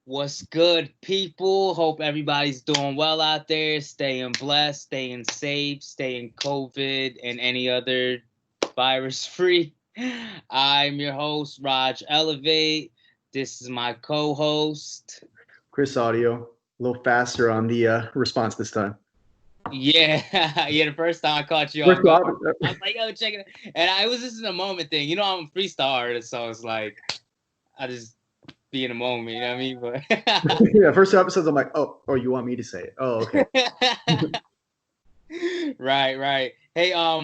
What's good, people? Hope everybody's doing well out there, staying blessed, staying safe, staying COVID and any other virus free. I'm your host, Raj Elevate. This is my co host. Chris Audio, a little faster on the response this time. Yeah, yeah, the first time I caught you off First guard, off, I was like, yo, check it. And I was just in a moment thing. You know, I'm a freestyle artist, so it's like, I just be in a moment, you know what I mean? yeah, first two episodes, I'm like, oh, you want me to say it? Oh, okay. But right, right. Hey, are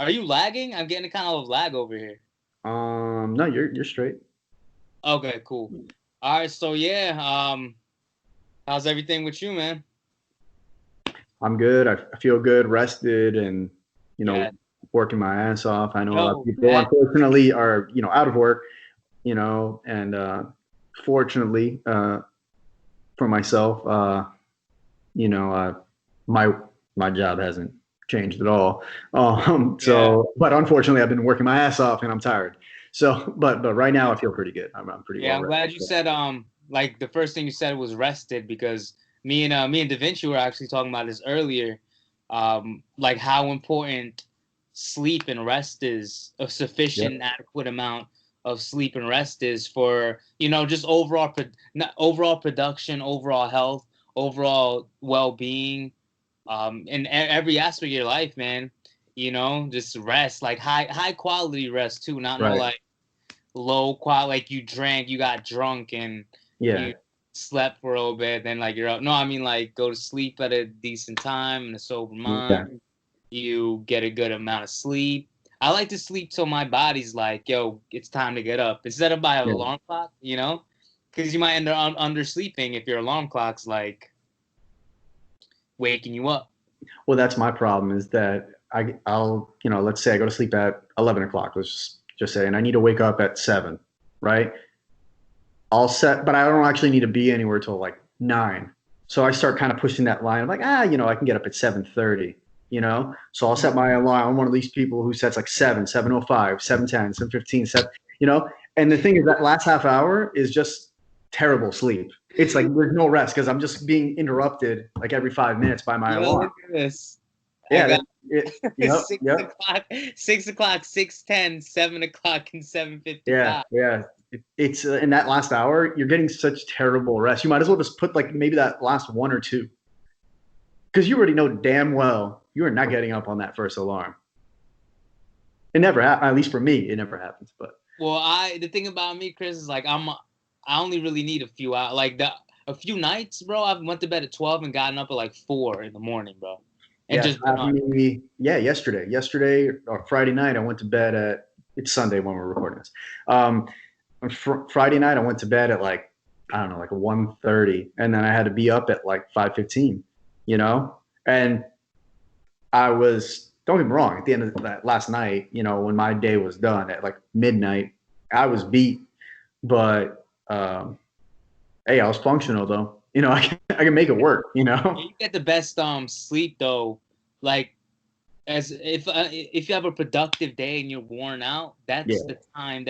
you lagging? I'm getting a kind of lag over here. No, you're straight. Okay, cool. All right, so yeah, how's everything with you, man? I'm good. I feel good, rested, and you Yeah. know, working my ass off. I know a lot of Yo, people, that unfortunately, are out of work. And fortunately, for myself, you know, my my job hasn't changed at all. yeah. But unfortunately, I've been working my ass off, and I'm tired. So, but right now, I feel pretty good. I'm pretty Yeah, well I'm rested. glad you said like the first thing you said was rested because me and Da Vinci were actually talking about this earlier. Like how important sleep and rest is, a sufficient Yep. adequate amount of sleep and rest is for, just overall production, overall health, overall well-being, in every aspect of your life, man. Just rest, like high quality rest too, not no Right. like low quality, like you drank, you got drunk, and Yeah. you slept for a little bit, then like you're up. No, I mean like go to sleep at a decent time in a sober Yeah. mind. You get a good amount of sleep. I like to sleep till my body's like, yo, it's time to get up. Instead of by an Yeah. alarm clock, because you might end up undersleeping if your alarm clock's like waking you up. Well, that's my problem is that I'll let's say I go to sleep at 11 o'clock. Let's just say, and I need to wake up at 7, right? I'll set, but I don't actually need to be anywhere till like 9. So I start kind of pushing that line. I'm like, I can get up at 7:30. So I'll set my alarm. I'm one of these people who sets like 7:05, 7:10, 7:15, 7. You know, and the thing is that last half hour is just terrible sleep. It's like there's no rest because I'm just being interrupted like every 5 minutes by my Yo, alarm. look at this. I Yeah, got yep, six yep. o'clock, 6 o'clock, 6:10, 7 o'clock, and seven fifty Yeah, five. yeah. It's in that last hour, you're getting such terrible rest. You might as well just put like maybe that last one or two, because you already know damn well you are not getting up on that first alarm. It never happens. At least for me, it never happens. But Well, the thing about me, Chris, is like I only really need a few hours. Like a few nights, bro. I went to bed at 12 and gotten up at like 4 in the morning, bro, and yeah, just been on. yeah, yesterday or Friday night, I went to bed at. It's Sunday when we're recording this. Um, on Friday night, I went to bed at like I don't know, like 1:30, and then I had to be up at like 5:15. And I was, don't get me wrong, at the end of that last night, when my day was done at like midnight, I was beat, but hey, I was functional though. I can make it work. You get the best sleep though, like as if you have a productive day and you're worn out, Yeah, that's the time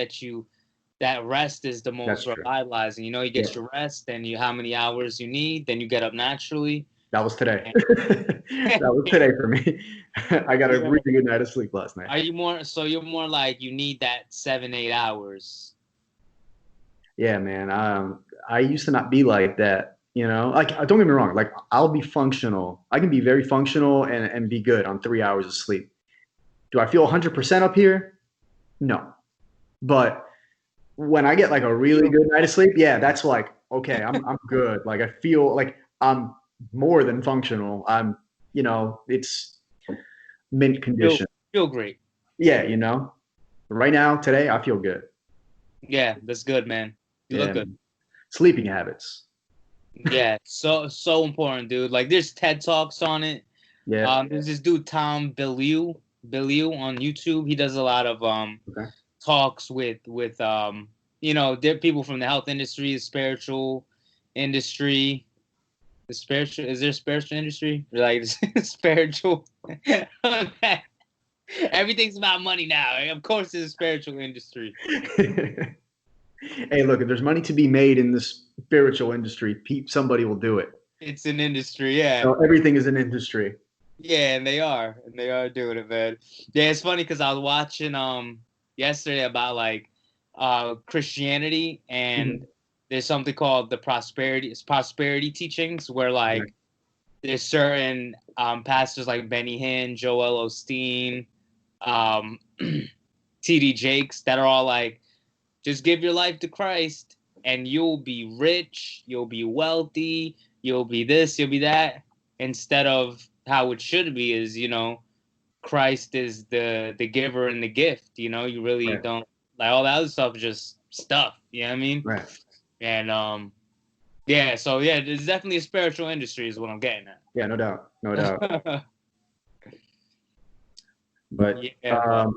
that rest is the that's most true. revitalizing. You Yeah, get your rest, then you how many hours you need, then you get up naturally. that was today. And That was today for me. I got a yeah. really good night of sleep last night. Are you more so you're more like you need that 7 8 hours? Yeah, man. I used to not be like that. Like don't get me wrong. Like I'll be functional. I can be very functional and be good on 3 hours of sleep. Do I feel 100% up here? No. But when I get like a really good night of sleep, yeah, that's like okay, I'm good. Like I feel like I'm more than functional. It's mint Feel condition. feel great. Yeah. Right now, today, I feel good. Yeah, that's good, man. You look Yeah. good. Sleeping habits. Yeah, so important, dude. Like there's TED Talks on it. Yeah. There's this dude Tom Bilyeu on YouTube. He does a lot of Okay. talks with there people from the health industry, the spiritual industry. The spiritual is there a spiritual industry? Like spiritual. Okay. Everything's about money now. Of course, there's a spiritual industry. Hey, look, if there's money to be made in this spiritual industry, somebody will do it. It's an industry, yeah. So everything is an industry. Yeah, and they are doing it, man. Yeah, it's funny because I was watching yesterday about like Christianity, and Mhm. there's something called the prosperity teachings, where like there's certain pastors like Benny Hinn, Joel Osteen, um, T.D. Jakes that are all like, just give your life to Christ and you'll be rich, you'll be wealthy, you'll be this, you'll be that. Instead of how it should be is, Christ is the giver and the gift, you really Right. don't like all that other stuff is just stuff, you know what I mean? Right. And yeah, so yeah, there's definitely a spiritual industry is what I'm getting Yeah, no doubt. No doubt. at. But Yeah, but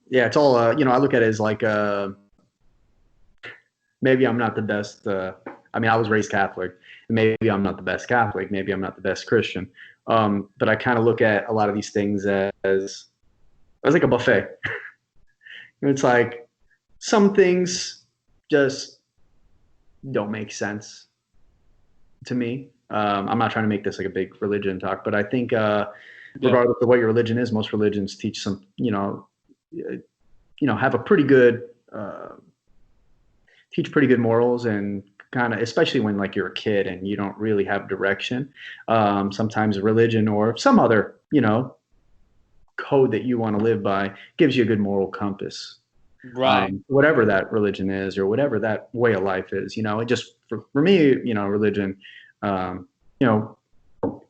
yeah, it's all I look at it as like maybe I'm not the best. I mean, I was raised Catholic. Maybe I'm not the best Catholic. Maybe I'm not the best Christian. But I kind of look at a lot of these things as like a buffet. It's like some things just don't make sense to me. I'm not trying to make this like a big religion talk, but I think yeah, regardless of what your religion is, most religions teach some, have a pretty good teach pretty good morals and kind of, especially when like you're a kid and you don't really have direction. Sometimes religion or some other, code that you want to live by gives you a good moral compass. right. Whatever that religion is or whatever that way of life is, it just for me, religion, um, you know,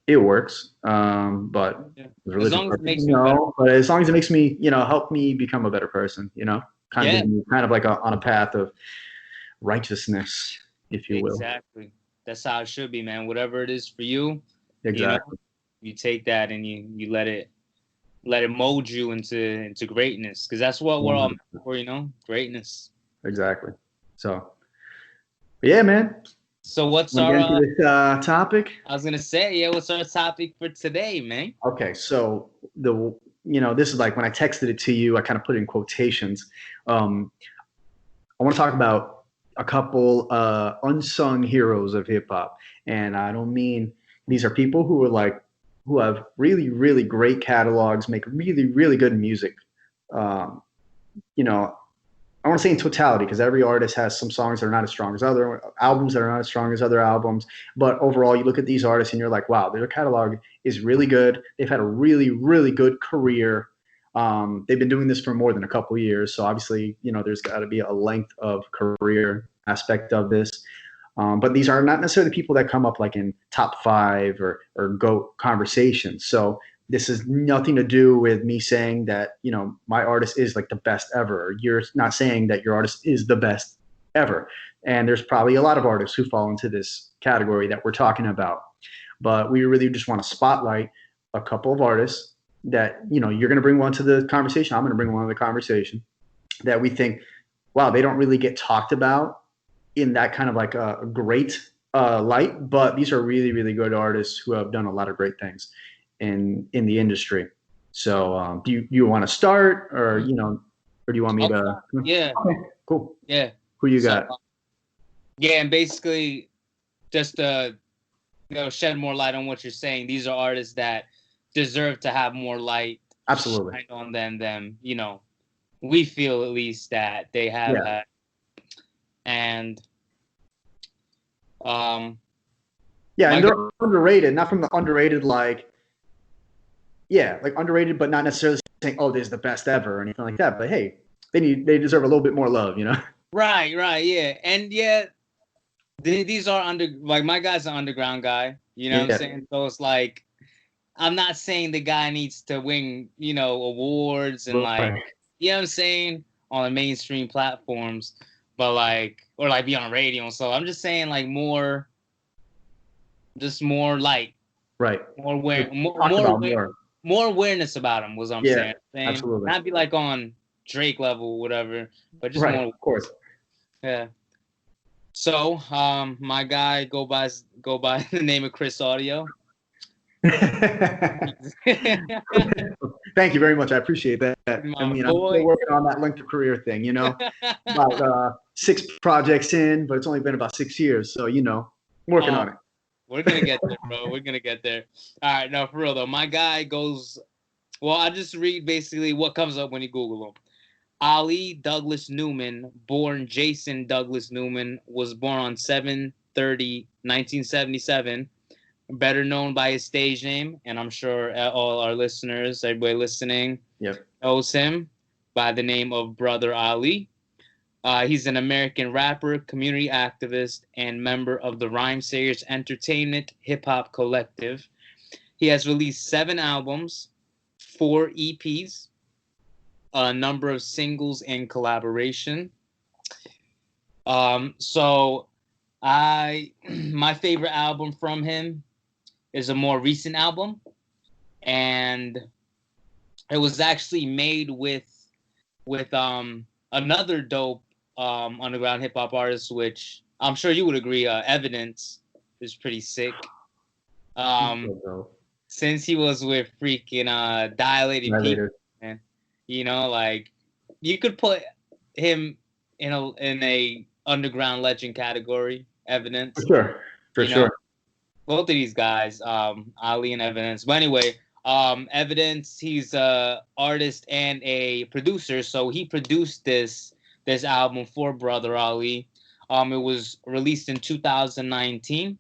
it works. But Yeah. As religion, long as it makes you a better. but as long as it makes me, help me become a better person, kind of Yeah, gives me kind of like on a path of righteousness, if you will. exactly. That's how it should be, man. Whatever it is for you, you know, Exactly. you take that and you let it mold you into greatness, because that's what we're all meant 100%. for, greatness. Exactly. So, but yeah, man. So what's Want to our get into this topic? I was gonna say, yeah, what's our topic for today, man? Okay, so this is like when I texted it to you, I kind of put it in quotations. Um, I want to talk about a couple unsung heroes of hip hop, and I don't mean these are people who are like who have really really great catalogs, make really really good music. Um, you know, I want to say in totality because every artist has some songs that are not as strong as other albums that are not as strong as other albums. But overall, you look at these artists and you're like, wow, their catalog is really good. They've had a really, really good career. They've been doing this for more than a couple of years. So obviously, there's got to be a length of career aspect of this. But these are not necessarily people that come up like in top five or GOAT conversations. So this is nothing to do with me saying that, my artist is like the best ever. You're not saying that your artist is the best ever. And there's probably a lot of artists who fall into this category that we're talking about. But we really just want to spotlight a couple of artists that, you're going to bring one to the conversation. I'm going to bring one to the conversation that we think, wow, they don't really get talked about in that kind of like a great light, but these are really, really good artists who have done a lot of great things in the industry. So, do you want to start, or or do you want me Oh, to? yeah, Okay, cool. yeah. Who you So got? yeah, and basically just to shed more light on what you're saying, these are artists that deserve to have more light Absolutely. shine on them, we feel at least that they have Yeah. had. And um Yeah, my and God, they're underrated. Not from the underrated like underrated, but not necessarily saying, oh, this is the best ever or anything like that. But hey, they deserve a little bit more love. right, yeah. And yeah, these are like my guy's an underground guy, you know what I'm Yeah. saying? So it's like I'm not saying the guy needs to win, awards and like, Right. you know what I'm saying, on the mainstream platforms, but like, or like be on the radio. So I'm just saying like just more light, Right. more aware, Talked about more. more awareness about him was what I'm Yeah. saying. Absolutely. Not be like on Drake level, whatever, but just Right. more. Of course. Yeah. So, my guy go by the name of Chris Audio. Thank you very much. I appreciate that. I My mean, I'm still boy. working on that length of career thing, about 6 projects in, but it's only been about 6 years. So, working on Oh, it. we're gonna get there, bro. We're gonna get there. All right, no, for real though. My guy goes. Well, I just read basically what comes up when you Google him. Ali Douglas Newman, born Jason Douglas Newman, was born on 7/30/1977. Better known by his stage name, and I'm sure all our listeners, everybody listening, Yep. knows him by the name of Brother Ali. He's an American rapper, community activist, and member of the Rhymesayers Entertainment Hip Hop Collective. He has released 7 albums, 4 EPs, a number of singles and collaboration. So my favorite album from him is a more recent album, and it was actually made with another dope underground hip hop artist, which I'm sure you would agree. Evidence is pretty sick. Since he was with freaking Dilated People, man, like you could put him in a underground legend category. Evidence, For sure. Both of these guys, Ali and Evidence. But anyway, Evidence, he's a artist and a producer, so he produced this album for Brother Ali. It was released in 2019,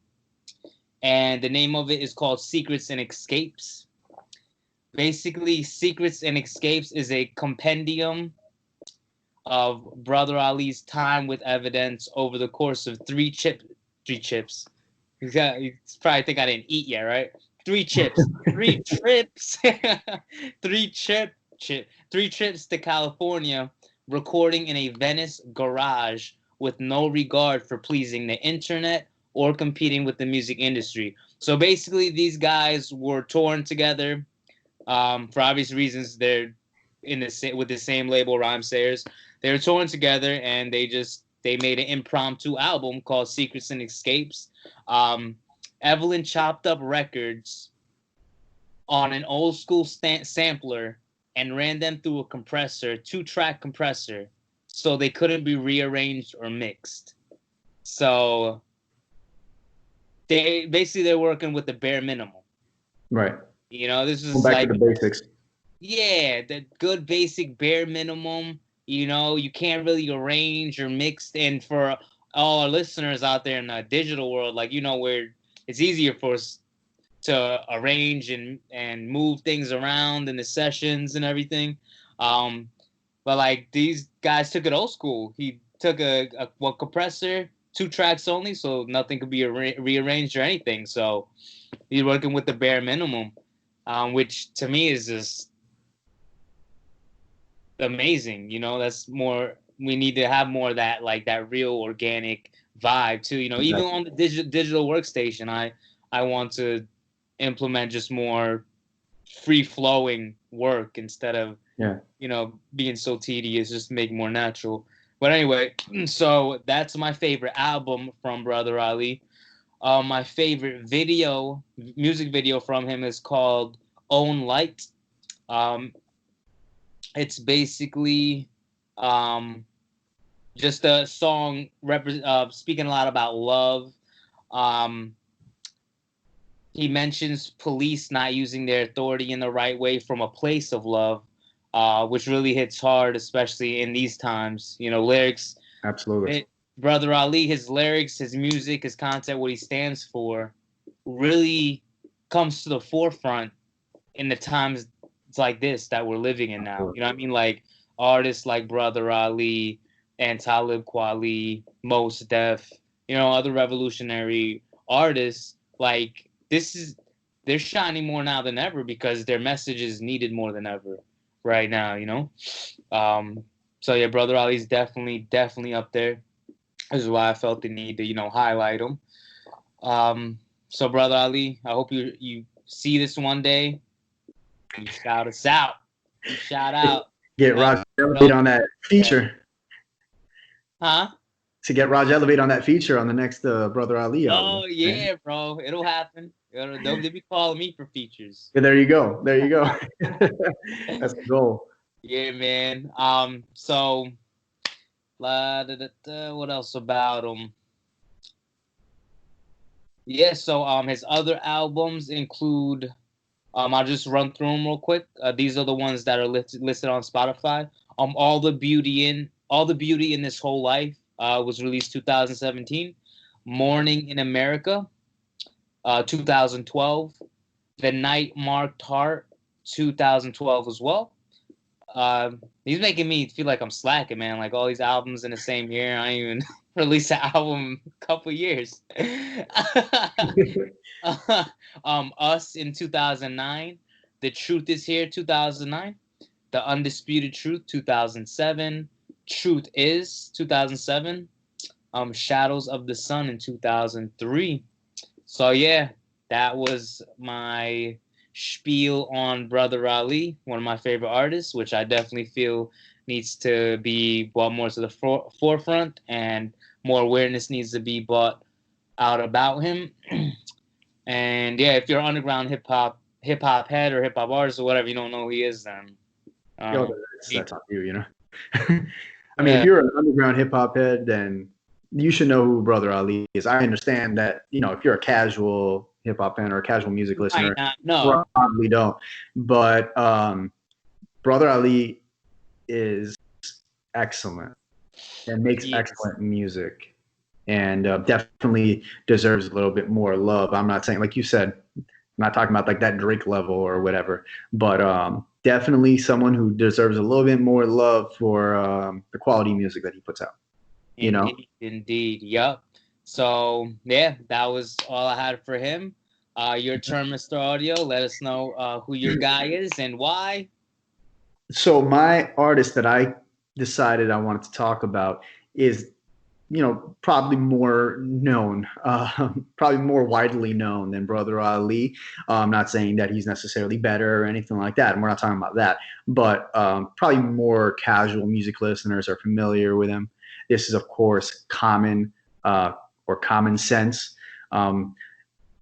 and the name of it is called Secrets and Escapes. Basically, Secrets and Escapes is a compendium of Brother Ali's time with Evidence over the course of three chips. He's probably think I didn't eat yet, right? 3 chips, 3 trips, 3 trips to California, recording in a Venice garage with no regard for pleasing the internet or competing with the music industry. So basically, these guys were touring together. For obvious reasons, they're with the same label, Rhymesayers. They were touring together, and they made an impromptu album called Secrets and Escapes. Evelyn chopped up records on an old school sampler and ran them through a compressor, 2-track compressor, so they couldn't be rearranged or mixed. So they're working with the bare minimum. Right. This is back to the basics. Yeah, the good basic bare minimum. You can't really arrange or mix. And for all our listeners out there in the digital world, where it's easier for us to arrange and move things around in the sessions and everything. But these guys took it old school. He took a compressor, 2 tracks only, so nothing could be rearranged or anything. So he's working with the bare minimum, which to me is just amazing. That's more. We need to have more of that, that real organic vibe too. Exactly. Even on the digital workstation, I want to implement just more free flowing work instead of being so tedious. Just make it more natural. But anyway, so that's my favorite album from Brother Ali. My favorite music video from him is called Own Light. It's basically just a song speaking a lot about love. He mentions police not using their authority in the right way from a place of love, which really hits hard, especially in these times. Lyrics. Absolutely. Brother Ali, his lyrics, his music, his content, what he stands for, really comes to the forefront in the times like this that we're living in now. You know what I mean? Like artists like Brother Ali and Talib Kweli, Mos Def, other revolutionary artists. They're shining more now than ever because their message is needed more than ever right now. So yeah, Brother Ali's definitely up there. This is why I felt the need to highlight him. So Brother Ali, I hope you see this one day. You shout us out. You shout out. Get Raj Elevate on that feature. Huh? To get Raj Elevate on that feature on the next Brother Ali album. Oh yeah, bro. It'll happen. They'll be calling me for features. Yeah, there you go. There you go. That's the goal. Yeah, man. So, what else about him? Yeah, so his other albums include I'll just run through them real quick. These are the ones that are listed on Spotify. All the beauty in this whole life was released 2017. Morning in America, 2012. The Night Marked Heart, 2012 as well. He's making me feel like I'm slacking, man. Like all these albums in the same year. I ain't even released an album a couple years. Us in 2009. The Truth Is Here, 2009. The Undisputed Truth, 2007. Truth Is, 2007. Shadows of the Sun in 2003. So yeah, that was my spiel on Brother Ali, one of my favorite artists, which I definitely feel needs to be brought more to the forefront, and more awareness needs to be brought out about him. And yeah, if you're an underground hip hop head or hip hop artist or whatever, you don't know who he is, then Yo, that's on you, you know. I mean, yeah. if you're an underground hip hop head, then you should know who Brother Ali is. I understand that, you know, if you're a casual hip hop fan or a casual music listener, No, probably don't. But Brother Ali is excellent and makes excellent music, and definitely deserves a little bit more love. I'm not saying, like you said, I'm not talking about like that Drake level or whatever, but definitely someone who deserves a little bit more love for the quality music that he puts out. You know? Indeed. Yep. So yeah, that was all I had for him. Your turn, Mr. Audio. Let us know who your guy is and why. So my artist that I decided I wanted to talk about is, you know, probably more known, probably more widely known than Brother Ali. I'm not saying that he's necessarily better or anything like that, and we're not talking about that. But probably more casual music listeners are familiar with him. This is, of course, Common or Common Sense. You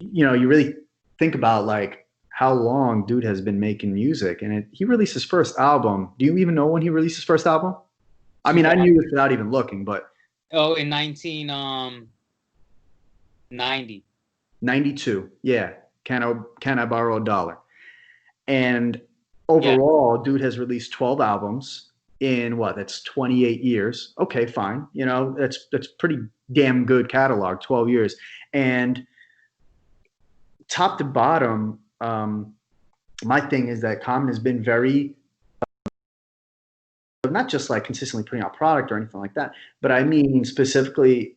know, you really think about like how long dude has been making music, and he released his first album. Do you even know when he released his first album? I mean, I knew this without even looking, but in 1990. 92. Yeah. Can I borrow a dollar? And overall, dude has released 12 albums in what? That's 28 years. Okay, fine. You know, that's pretty damn good catalog, 12 years. And top to bottom, my thing is that Common has been very not just like consistently putting out product or anything like that, but I mean specifically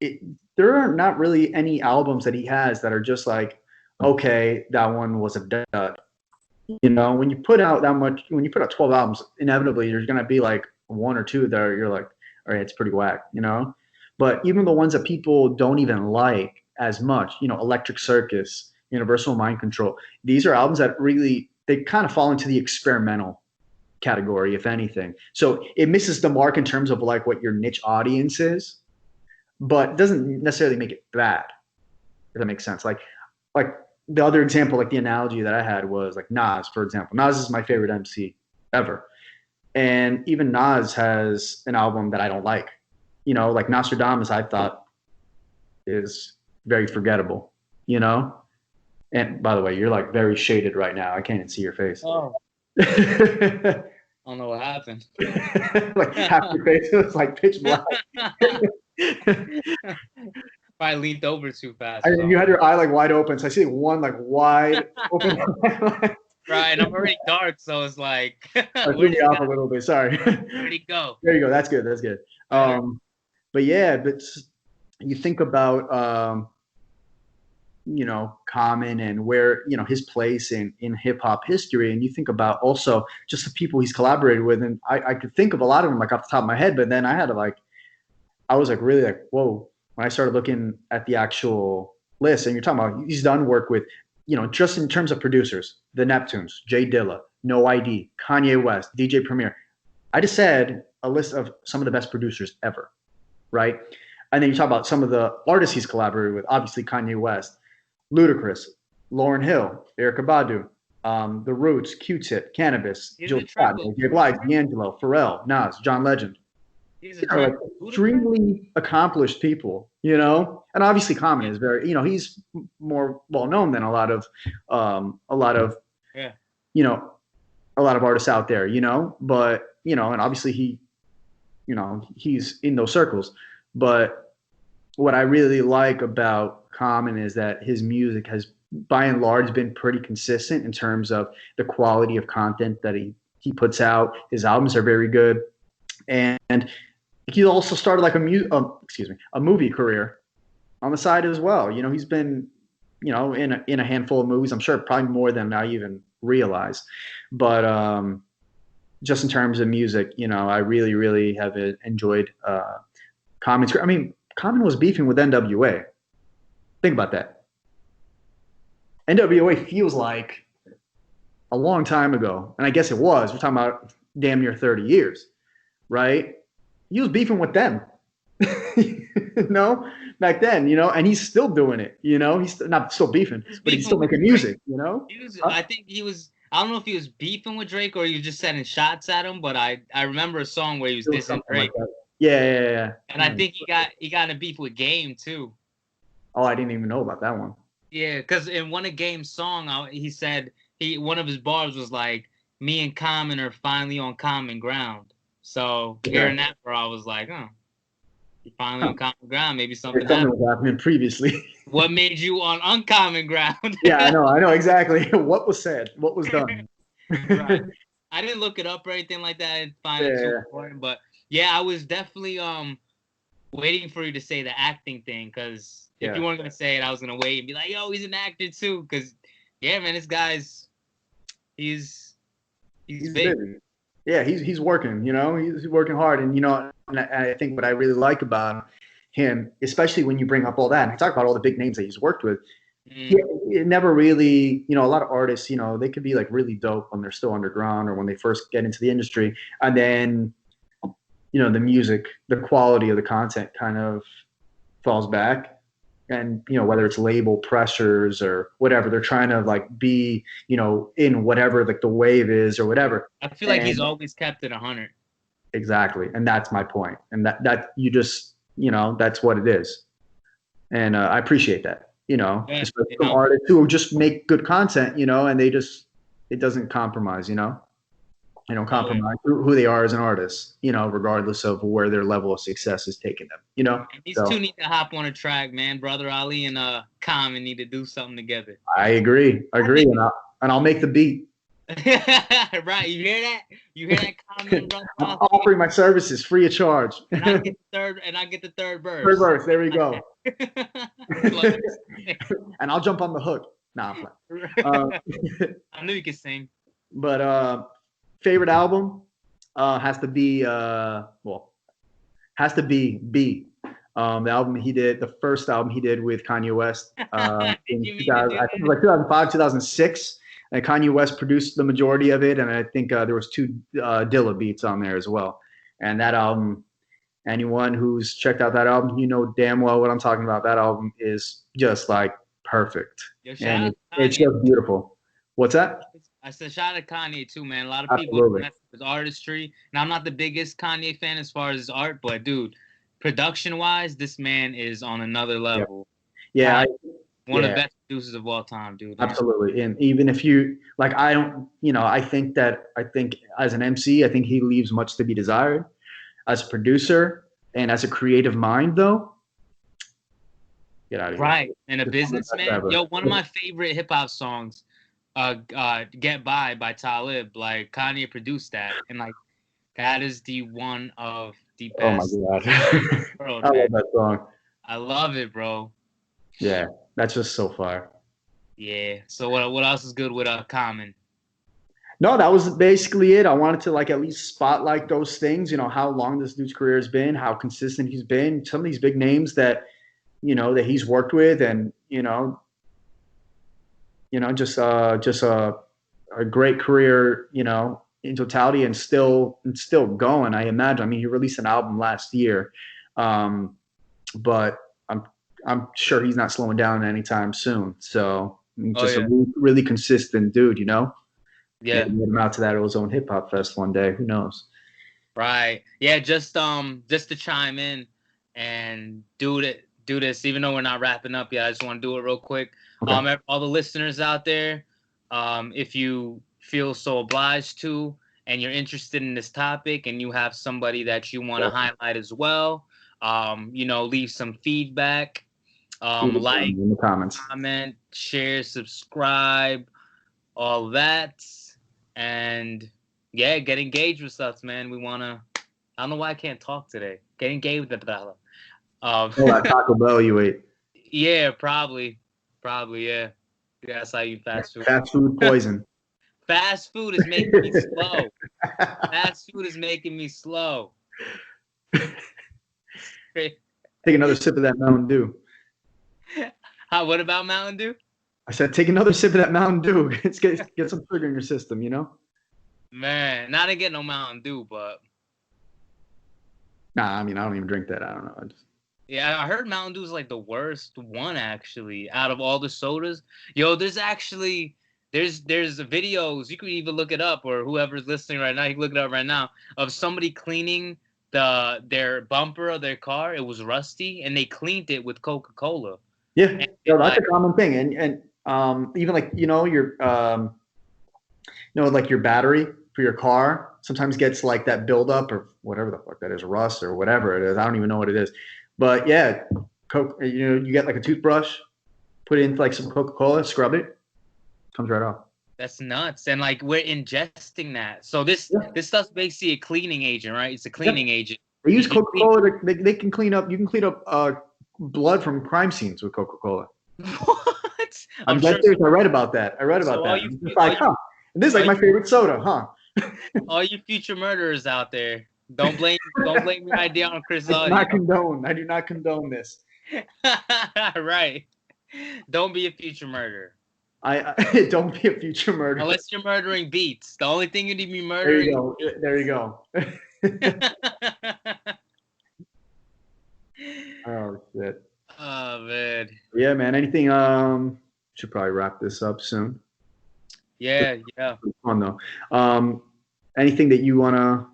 there are not really any albums that he has that are just like, okay, that one was a dud. You know, when you put out 12 albums, inevitably there's gonna be like one or two that you're like, all right, it's pretty whack, you know. But even the ones that people don't even like as much, you know, Electric Circus, Universal Mind Control, these are albums that really they kind of fall into the experimental category, if anything. So it misses the mark in terms of like what your niche audience is, but doesn't necessarily make it bad. If that makes sense. Like the other example, like the analogy that I had was like Nas, for example. Nas is my favorite MC ever. And even Nas has an album that I don't like. You know, like Nostradamus, I thought is very forgettable, you know? And by the way, you're like very shaded right now. I can't even see your face. Oh. I don't know what happened. Like half your face was like pitch black. Probably leaned over too fast. I mean, you had your eye like wide open, so I see one like wide open. Right, and I'm already dark, so it's like threw me off a little bit. Sorry. Where'd he go? There you go. That's good. That's good. But yeah, but you think about you know, Common and where, you know, his place in hip hop history, and you think about also just the people he's collaborated with, and I could think of a lot of them like off the top of my head, but then I was like really like, whoa, when I started looking at the actual list, and you're talking about he's done work with, you know, just in terms of producers, the Neptunes, Jay Dilla, No ID, Kanye West, DJ Premier. I just said a list of some of the best producers ever, right? And then you talk about some of the artists he's collaborated with, obviously Kanye West. Ludacris, Lauryn Hill, Erykah Badu, The Roots, Q-Tip, Cannabis, He's Jill a Scott, triple. Jay Blige, D'Angelo, Pharrell, Nas, John Legend. He's a You know, like triple. Ludacris? extremely accomplished people, you know, and obviously Common is very, you know, he's more well known than a lot of, Yeah. you know, a lot of artists out there, you know, but, you know, and obviously he, you know, he's in those circles. But what I really like about Common is that his music has, by and large, been pretty consistent in terms of the quality of content that he puts out. His albums are very good, and he also started like a movie career on the side as well. You know, he's been, you know, in a handful of movies. I'm sure probably more than I even realized. But just in terms of music, you know, I really, really have enjoyed Common's. I mean, Common was beefing with NWA. Think about that. NWA feels like a long time ago, and I guess it was. We're talking about damn near 30 years, right? He was beefing with them. No, back then, you know, and he's still doing it, you know, he's not still beefing, but he's still Beefing with making Drake. music, you know. I think he was. I don't know if he was beefing with Drake or he was just sending shots at him. But I remember a song where he was dissing Drake. Like yeah. And I think he got in a beef with Game too. Oh, I didn't even know about that one. Yeah, because in one of Game's song, he said one of his bars was like, "Me and Common are finally on common ground." So hearing that, bro, I was like, "Oh, finally on common ground. Maybe something was happening previously." What made you on uncommon ground? Yeah, I know exactly what was said, what was done. Right. I didn't look it up or anything like that. I didn't find it too important, but yeah, I was definitely waiting for you to say the acting thing, because if you weren't gonna say it, I was gonna wait and be like, "Yo, he's an actor too." Because yeah, man, this guy's he's big. Busy. Yeah, he's working. You know, he's working hard, and you know, and I think what I really like about him, especially when you bring up all that, and I talk about all the big names that he's worked with. It never really, you know, a lot of artists, you know, they could be like really dope when they're still underground or when they first get into the industry, and then, you know, the music, the quality of the content kind of falls back. And, you know, whether it's label pressures or whatever, they're trying to like be, you know, in whatever like the wave is or whatever. I feel like he's always kept it 100. Exactly. And that's my point. And that you just, you know, that's what it is. And I appreciate that, you know, especially from artists who just make good content, you know, and it doesn't compromise, you know. They don't compromise who they are as an artist, you know, regardless of where their level of success is taking them, you know. And these two need to hop on a track, man. Brother Ali and Common need to do something together. I agree, and I'll make the beat. Right, you hear that? You hear that, Common, brother? I'm offering my services free of charge. And I get the third verse. Third verse, there we go. And I'll jump on the hook. Nah, I knew you could sing. But favorite album has to be B. The album he did, the first album he did with Kanye West I think it was like 2005, 2006. And Kanye West produced the majority of it, and I think there was 2 Dilla beats on there as well. And that album, anyone who's checked out that album, you know damn well what I'm talking about. That album is just like perfect, and it's just beautiful. What's that? I said shout out to Kanye too, man. A lot of people mess with his artistry, and I'm not the biggest Kanye fan as far as his art, but dude, production-wise, this man is on another level. Yeah. One of the best producers of all time, dude. Absolutely. And even if you like, I think as an MC, I think he leaves much to be desired. As a producer and as a creative mind, though, get out of here. Right. And a businessman. Yo, one of my favorite hip hop songs, Get By Talib. Like Kanye produced that. And like that is the one of the best. Oh my God. World, I love that song. I love it, bro. Yeah. That's just so far. Yeah. So what else is good with Common? No, that was basically it. I wanted to like at least spotlight those things, you know, how long this dude's career has been, how consistent he's been, some of these big names that, you know, that he's worked with, and just a great career, you know, in totality, and still going. I imagine. I mean, he released an album last year, but I'm sure he's not slowing down anytime soon. So Oh just a yeah. really, really consistent dude, Yeah. Maybe get him out to that Ozone Hip Hop Fest one day. Who knows? Right. Yeah, just to chime in and do this, even though we're not wrapping up yet, I just want to do it real quick. Okay. All the listeners out there, if you feel so obliged to and you're interested in this topic and you have somebody that you want to highlight as well, leave some feedback, like, In the comments. comment, share, subscribe, all that. And yeah, get engaged with us, man. We wanna. I don't know why I can't talk today. Get engaged with the Oh, that Taco Bell you ate. yeah, probably, yeah. Yeah, that's how you fast food. Fast food poison. Fast food is making me slow. Fast food is making me slow. Take another sip of that Mountain Dew. What about Mountain Dew? I said, take another sip of that Mountain Dew. Get some sugar in your system, Man, not to get no Mountain Dew, but Nah, I mean, I don't even drink that. I don't know. yeah, I heard Mountain Dew is like the worst one actually out of all the sodas. Yo, there's videos, you can even look it up, or whoever's listening right now, you can look it up right now, of somebody cleaning their bumper of their car. It was rusty, and they cleaned it with Coca-Cola. Yeah, that's a common thing, and even like your like your battery for your car sometimes gets like that buildup or whatever the fuck that is, rust or whatever it is. I don't even know what it is, but yeah, Coke. You get like a toothbrush, put in like some Coca-Cola, scrub it, comes right off. That's nuts, and like we're ingesting that. So this stuff's basically a cleaning agent, right? It's a cleaning agent. They use Coca-Cola. They can clean up. You can clean up blood from crime scenes with Coca-Cola. What? I'm sure. Serious. I read about that. And this is like my favorite soda, huh? All you future murderers out there, don't blame your idea on Chris. I do not condone this. Right. Don't be a future murderer. I don't be a future murderer. Unless you're murdering beats. The only thing you need to be murdering. There you go. Oh shit. Oh man. Yeah, man. Anything? Should probably wrap this up soon. Yeah. Fun though. Anything that you wanna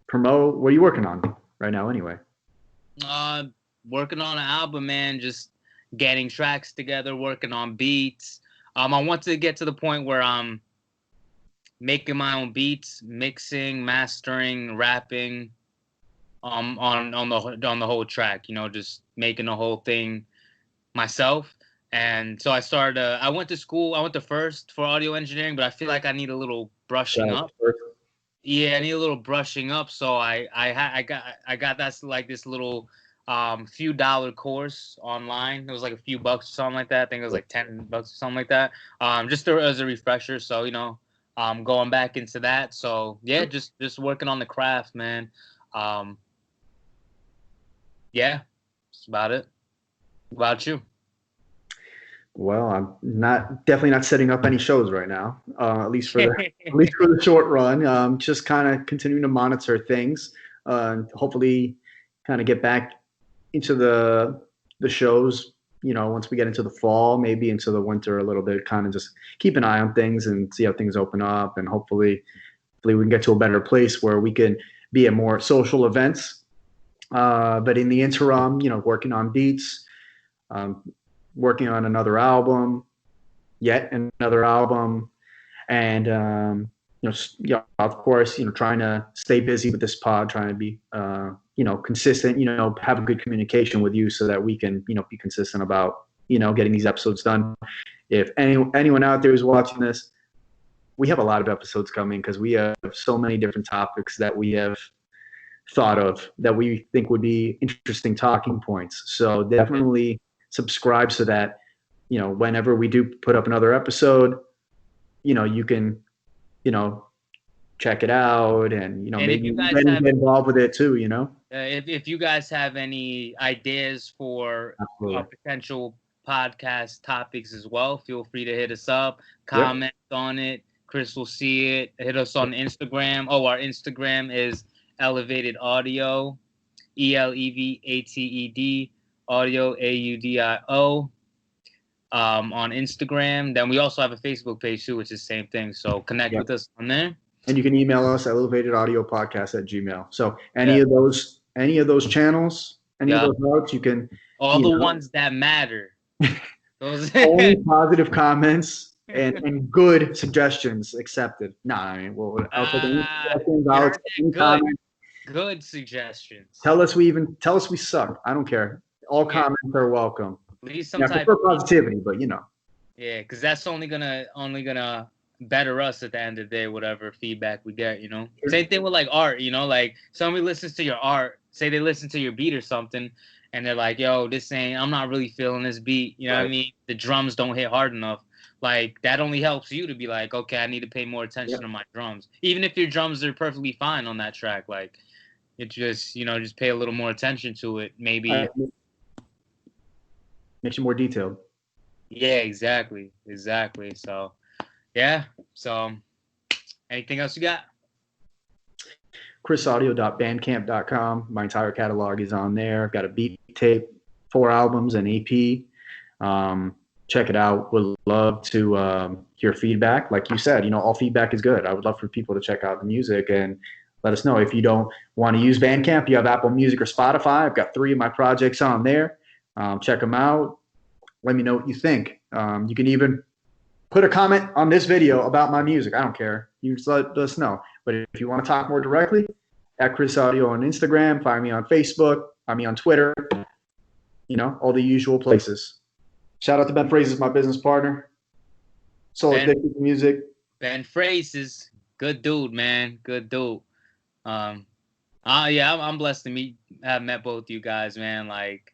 promote? What are you working on right now, anyway? Working on an album, man. Just getting tracks together, working on beats. I want to get to the point where I'm making my own beats, mixing, mastering, rapping, on the whole track. Just making the whole thing myself. And so I went to school. I went to First for audio engineering, but I feel like I need a little brushing up. Yeah, I need a little brushing up. So I got this little few dollar course online. It was like a few bucks or something like that. I think it was like $10 or something like that. Just as a refresher. So going back into that. So yeah, just working on the craft, man. Yeah, that's about it. What about you? Well, I'm definitely not setting up any shows right now. At least for the short run. Just kind of continuing to monitor things. Hopefully, kind of get back into the shows. Once we get into the fall, maybe into the winter a little bit. Kind of just keep an eye on things and see how things open up, and hopefully we can get to a better place where we can be at more social events. But in the interim, working on beats. Working on another album, and of course, trying to stay busy with this pod, trying to be, consistent, have a good communication with you so that we can, be consistent about, getting these episodes done. If anyone out there is watching this, we have a lot of episodes coming because we have so many different topics that we have thought of that we think would be interesting talking points. So definitely subscribe so that whenever we do put up another episode, you can check it out and maybe you guys get involved with it too. If you guys have any ideas for potential podcast topics as well, feel free to hit us up, comment on it. Chris will see it. Hit us on Instagram. Our Instagram is Elevated Audio, ELEVATED Audio, AUDIO. On Instagram. Then we also have a Facebook page too, which is the same thing. So connect with us on there. And you can email us at elevatedaudiopodcast@gmail. So any of those channels, any of those routes, you can. All the ones that matter. Those only positive comments and good suggestions accepted. Nah, I mean, well, I'll take any suggestions. I'll take any comments. Good suggestions. Tell us we suck. I don't care. All comments are welcome. Leave some type of positivity, but you know. Yeah, because that's only gonna better us at the end of the day, whatever feedback we get, you know. Same thing with like art, you know, like somebody listens to your art, say they listen to your beat or something, and they're like, yo, I'm not really feeling this beat, you know what I mean? The drums don't hit hard enough. Like that only helps you to be like, okay, I need to pay more attention to my drums. Even if your drums are perfectly fine on that track, like it just, you know, just pay a little more attention to it. Maybe makes you more detailed. Yeah, exactly. So, yeah. So, anything else you got? chrisaudio.bandcamp.com. My entire catalog is on there. I've got a beat tape, 4 albums, and EP. Check it out. Would love to hear feedback. Like you said, you know, all feedback is good. I would love for people to check out the music and let us know. If you don't want to use Bandcamp, you have Apple Music or Spotify. I've got 3 of my projects on there. Check them out. Let me know what you think. You can even put a comment on this video about my music. I don't care. You just let us know. But if you want to talk more directly, at Chris Audio on Instagram, find me on Facebook, find me on Twitter, you know, all the usual places. Shout out to Ben Phrases, my business partner. Soul Addicted Music. Ben Phrases, good dude, man. Good dude. I'm blessed to have met both you guys, man. Like,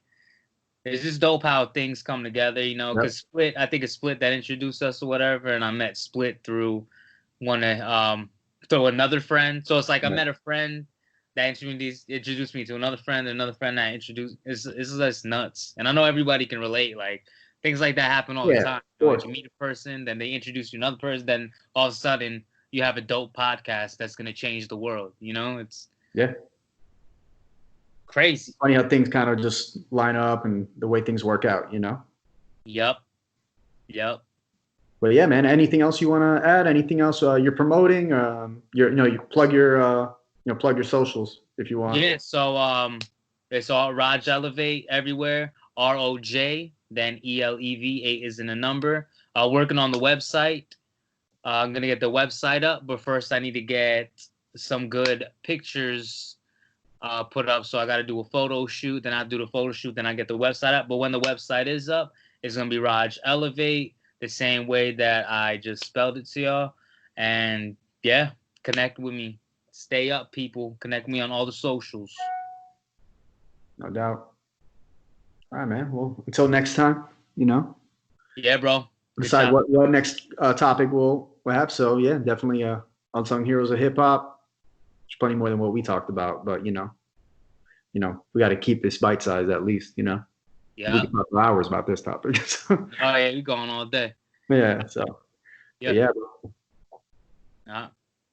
it's just dope how things come together, you know, because I think it's Split that introduced us or whatever, and I met Split through another friend. So it's like I met a friend that introduced me to another friend that introduced. It's just nuts. And I know everybody can relate. Like, things like that happen all the time. You know, like you meet a person, then they introduce you to another person, then all of a sudden you have a dope podcast that's going to change the world. You know, it's crazy. Funny how things kind of just line up and the way things work out, you know? Yep. But yeah, man, anything else you want to add? Anything else you're promoting? You plug your socials if you want. Yeah, so it's all Roj Elevate everywhere. ROJ, then ELEV, 8 is in a number. Working on the website. I'm gonna get the website up, but first I need to get some good pictures put up. So I got to do a photo shoot. Then I do the photo shoot. Then I get the website up. But when the website is up, it's gonna be Roj Elevate, the same way that I just spelled it to y'all. And yeah, connect with me. Stay up, people. Connect me on all the socials. No doubt. All right, man. Well, until next time, you know. Yeah, bro. Decide what next topic we'll have. So yeah, definitely Unsung Heroes of Hip Hop. There's plenty more than what we talked about, but you know, we got to keep this bite size at least, you know. Yeah. We can talk for hours about this topic. Oh yeah, we're going all day. Yeah. So. Yeah. Yeah.